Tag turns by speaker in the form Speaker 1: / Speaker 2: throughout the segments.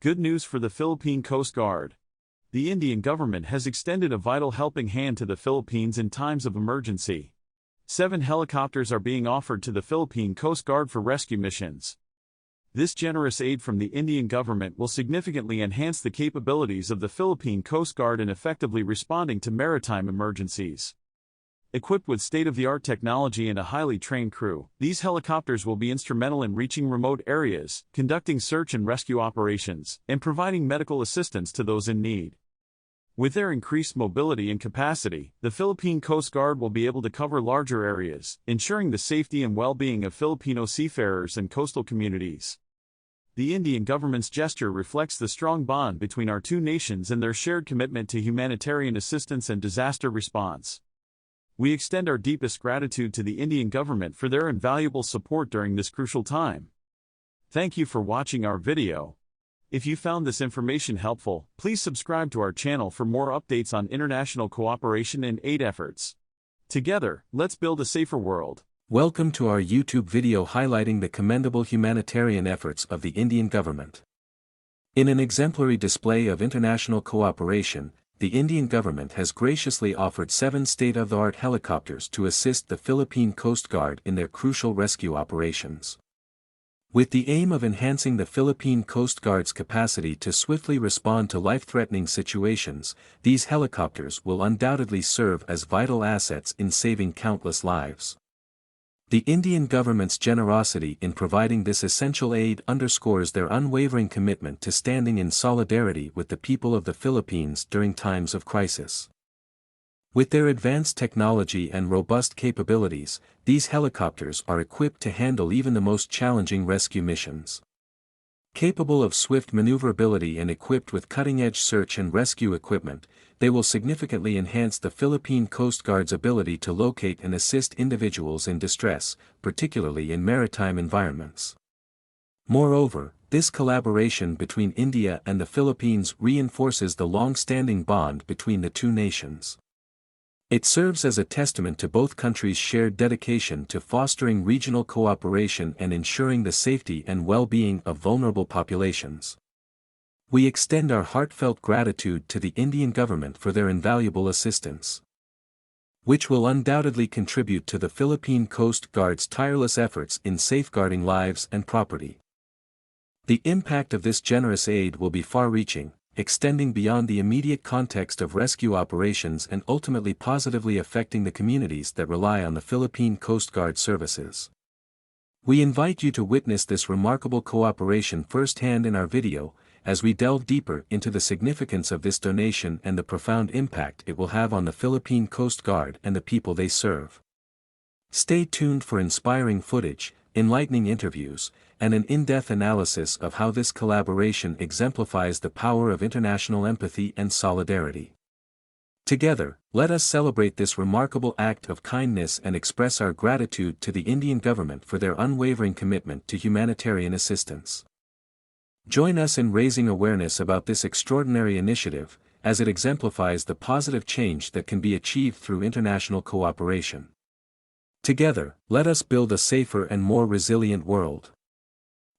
Speaker 1: Good news for the Philippine Coast Guard. The Indian government has extended a vital helping hand to the Philippines in times of emergency. 7 helicopters are being offered to the Philippine Coast Guard for rescue missions. This generous aid from the Indian government will significantly enhance the capabilities of the Philippine Coast Guard in effectively responding to maritime emergencies. Equipped with state-of-the-art technology and a highly trained crew, these helicopters will be instrumental in reaching remote areas, conducting search and rescue operations, and providing medical assistance to those in need. With their increased mobility and capacity, the Philippine Coast Guard will be able to cover larger areas, ensuring the safety and well-being of Filipino seafarers and coastal communities. The Indian government's gesture reflects the strong bond between our two nations and their shared commitment to humanitarian assistance and disaster response. We extend our deepest gratitude to the Indian government for their invaluable support during this crucial time. Thank you for watching our video. If you found this information helpful, please subscribe to our channel for more updates on international cooperation and aid efforts. Together, let's build a safer world.
Speaker 2: Welcome to our YouTube video highlighting the commendable humanitarian efforts of the Indian government. In an exemplary display of international cooperation, the Indian government has graciously offered 7 state-of-the-art helicopters to assist the Philippine Coast Guard in their crucial rescue operations. With the aim of enhancing the Philippine Coast Guard's capacity to swiftly respond to life-threatening situations, these helicopters will undoubtedly serve as vital assets in saving countless lives. The Indian government's generosity in providing this essential aid underscores their unwavering commitment to standing in solidarity with the people of the Philippines during times of crisis. With their advanced technology and robust capabilities, these helicopters are equipped to handle even the most challenging rescue missions. Capable of swift maneuverability and equipped with cutting-edge search and rescue equipment, they will significantly enhance the Philippine Coast Guard's ability to locate and assist individuals in distress, particularly in maritime environments. Moreover, this collaboration between India and the Philippines reinforces the long-standing bond between the two nations. It serves as a testament to both countries' shared dedication to fostering regional cooperation and ensuring the safety and well-being of vulnerable populations. We extend our heartfelt gratitude to the Indian government for their invaluable assistance, which will undoubtedly contribute to the Philippine Coast Guard's tireless efforts in safeguarding lives and property. The impact of this generous aid will be far-reaching, extending beyond the immediate context of rescue operations and ultimately positively affecting the communities that rely on the Philippine Coast Guard services. We invite you to witness this remarkable cooperation firsthand in our video, as we delve deeper into the significance of this donation and the profound impact it will have on the Philippine Coast Guard and the people they serve. Stay tuned for inspiring footage, enlightening interviews, and an in-depth analysis of how this collaboration exemplifies the power of international empathy and solidarity. Together, let us celebrate this remarkable act of kindness and express our gratitude to the Indian government for their unwavering commitment to humanitarian assistance. Join us in raising awareness about this extraordinary initiative, as it exemplifies the positive change that can be achieved through international cooperation. Together, let us build a safer and more resilient world.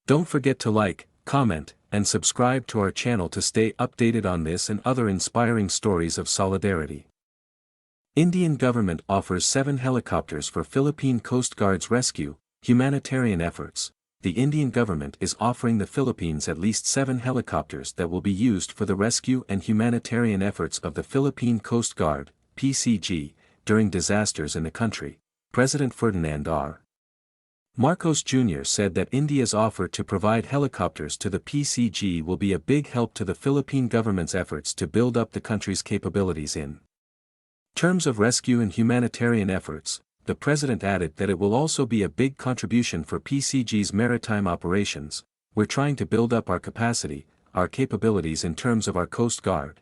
Speaker 2: Don't forget to like, comment, and subscribe to our channel to stay updated on this and other inspiring stories of solidarity. Indian government offers 7 helicopters for Philippine Coast Guard's rescue, humanitarian efforts. The Indian government is offering the Philippines at least 7 helicopters that will be used for the rescue and humanitarian efforts of the Philippine Coast Guard, PCG, during disasters in the country. President Ferdinand R. Marcos Jr. said that India's offer to provide helicopters to the PCG will be a big help to the Philippine government's efforts to build up the country's capabilities in terms of rescue and humanitarian efforts. The president added that it will also be a big contribution for PCG's maritime operations. We're trying to build up our capacity, our capabilities in terms of our Coast Guard.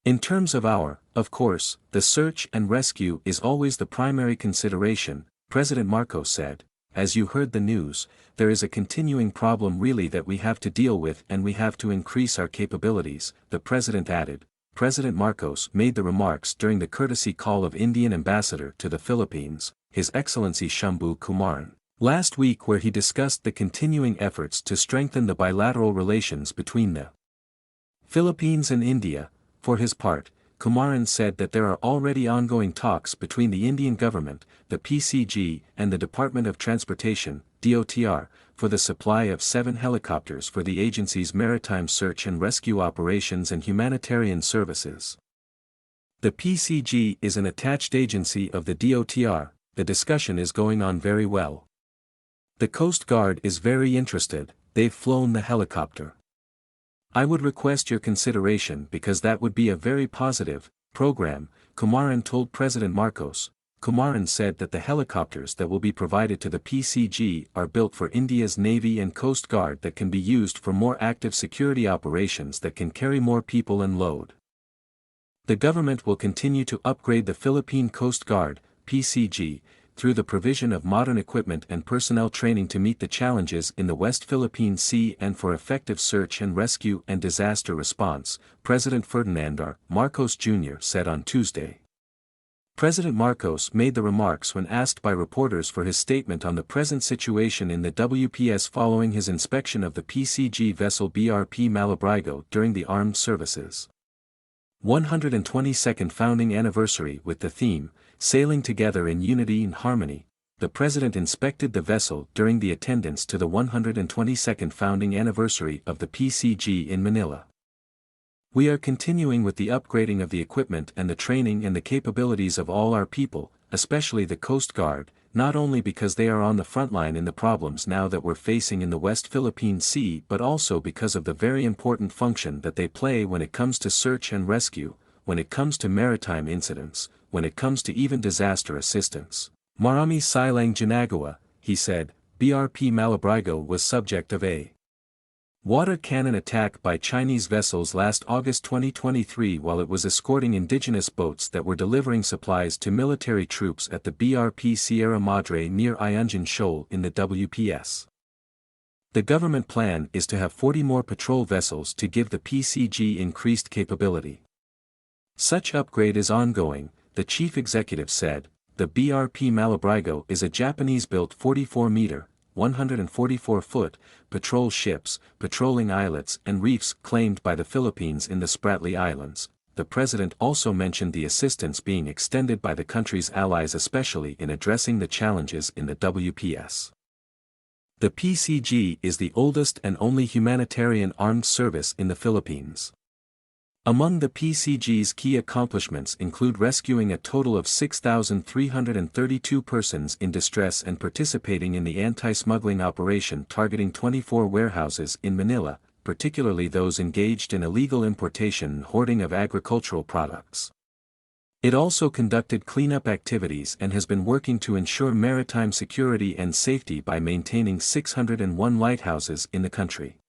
Speaker 2: In terms of of course, the search and rescue is always the primary consideration, President Marcos said. As you heard the news, there is a continuing problem really that we have to deal with and we have to increase our capabilities, the president added. President Marcos made the remarks during the courtesy call of Indian ambassador to the Philippines, His Excellency Shambhu Kumaran, last week where he discussed the continuing efforts to strengthen the bilateral relations between the Philippines and India. For his part, Kumaran said that there are already ongoing talks between the Indian government, the PCG, and the Department of Transportation, DOTR, for the supply of 7 helicopters for the agency's maritime search and rescue operations and humanitarian services. The PCG is an attached agency of the DOTR. The discussion is going on very well. The Coast Guard is very interested, they've flown the helicopter. I would request your consideration because that would be a very positive program, Kumaran told President Marcos. Kumaran said that the helicopters that will be provided to the PCG are built for India's Navy and Coast Guard that can be used for more active security operations that can carry more people and load. The government will continue to upgrade the Philippine Coast Guard, PCG, through the provision of modern equipment and personnel training to meet the challenges in the West Philippine Sea and for effective search and rescue and disaster response, President Ferdinand Marcos Jr. said on Tuesday. President Marcos made the remarks when asked by reporters for his statement on the present situation in the WPS following his inspection of the PCG vessel BRP Malabrigo during the Armed Services 122nd founding anniversary with the theme, Sailing Together in Unity and Harmony. The President inspected the vessel during the attendance to the 122nd founding anniversary of the PCG in Manila. We are continuing with the upgrading of the equipment and the training and the capabilities of all our people, especially the Coast Guard, not only because they are on the front line in the problems now that we're facing in the West Philippine Sea but also because of the very important function that they play when it comes to search and rescue, when it comes to maritime incidents, when it comes to even disaster assistance. Marami silang ginagawa, he said. BRP Malabrigo was subject of a water cannon attack by Chinese vessels last August 2023 while it was escorting indigenous boats that were delivering supplies to military troops at the BRP Sierra Madre near Ayungin Shoal in the WPS. The government plan is to have 40 more patrol vessels to give the PCG increased capability. Such upgrade is ongoing, the chief executive said. The BRP Malabrigo is a Japanese-built 44-meter, 144-foot, patrol ships, patrolling islets and reefs claimed by the Philippines in the Spratly Islands. The president also mentioned the assistance being extended by the country's allies especially in addressing the challenges in the WPS. The PCG is the oldest and only humanitarian armed service in the Philippines. Among the PCG's key accomplishments include rescuing a total of 6,332 persons in distress and participating in the anti-smuggling operation targeting 24 warehouses in Manila, particularly those engaged in illegal importation and hoarding of agricultural products. It also conducted cleanup activities and has been working to ensure maritime security and safety by maintaining 601 lighthouses in the country.